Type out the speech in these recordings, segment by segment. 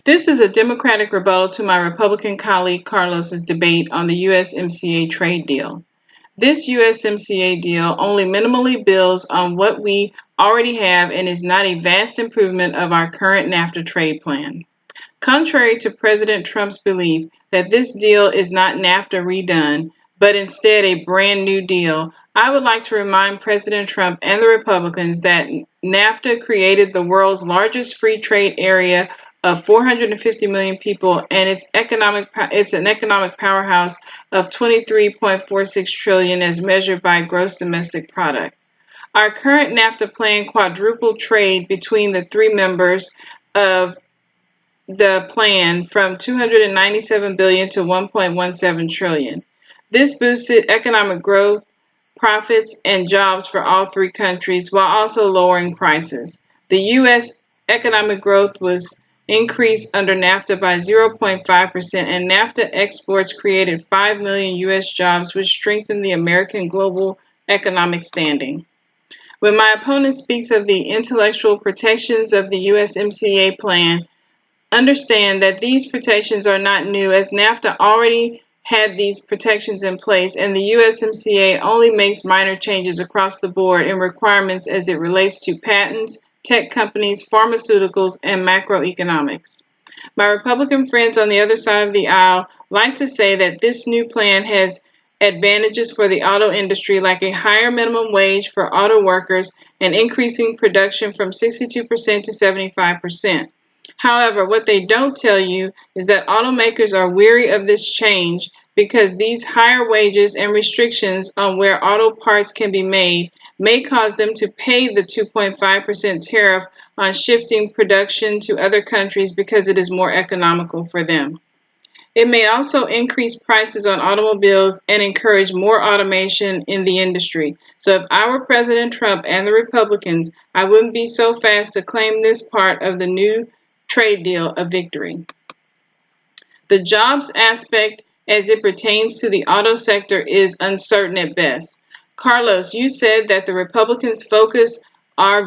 This is a Democratic rebuttal to my Republican colleague Carlos's debate on the USMCA trade deal. This USMCA deal only minimally builds on what we already have and is not a vast improvement of our current NAFTA trade plan. Contrary to President Trump's belief that this deal is not NAFTA redone, but instead a brand new deal, I would like to remind President Trump and the Republicans that NAFTA created the world's largest free trade area of 450 million people, and it's an economic powerhouse of 23.46 trillion as measured by gross domestic product. Our current NAFTA plan quadrupled trade between the three members of the plan from 297 billion to 1.17 trillion. This boosted economic growth, profits, and jobs for all three countries while also lowering prices. The U.S. economic growth was increased under NAFTA by 0.5%, and NAFTA exports created 5 million U.S. jobs, which strengthened the American global economic standing. When my opponent speaks of the intellectual protections of the USMCA plan, understand that these protections are not new, as NAFTA already had these protections in place, and the USMCA only makes minor changes across the board in requirements as it relates to patents, tech companies, pharmaceuticals, and macroeconomics. My Republican friends on the other side of the aisle like to say that this new plan has advantages for the auto industry, like a higher minimum wage for auto workers and increasing production from 62% to 75%. However, what they don't tell you is that automakers are weary of this change because these higher wages and restrictions on where auto parts can be made may cause them to pay the 2.5% tariff on shifting production to other countries because it is more economical for them. It may also increase prices on automobiles and encourage more automation in the industry. So if I were President Trump and the Republicans, I wouldn't be so fast to claim this part of the new trade deal a victory. The jobs aspect as it pertains to the auto sector is uncertain at best. Carlos, you said that the Republicans focus their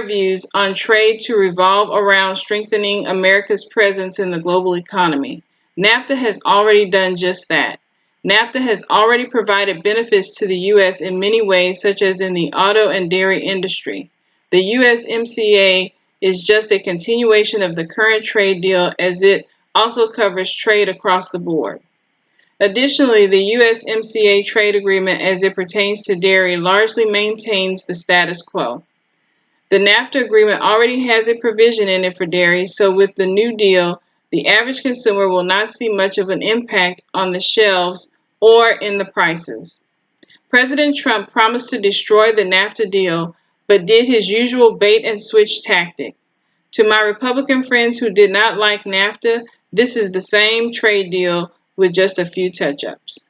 views on trade to revolve around strengthening America's presence in the global economy. NAFTA has already done just that. NAFTA has already provided benefits to the U.S. in many ways, such as in the auto and dairy industry. The USMCA is just a continuation of the current trade deal, as it also covers trade across the board. Additionally, the USMCA trade agreement as it pertains to dairy largely maintains the status quo. The NAFTA agreement already has a provision in it for dairy, so with the new deal, the average consumer will not see much of an impact on the shelves or in the prices. President Trump promised to destroy the NAFTA deal, but did his usual bait and switch tactic. To my Republican friends who did not like NAFTA, this is the same trade deal with just a few touch-ups.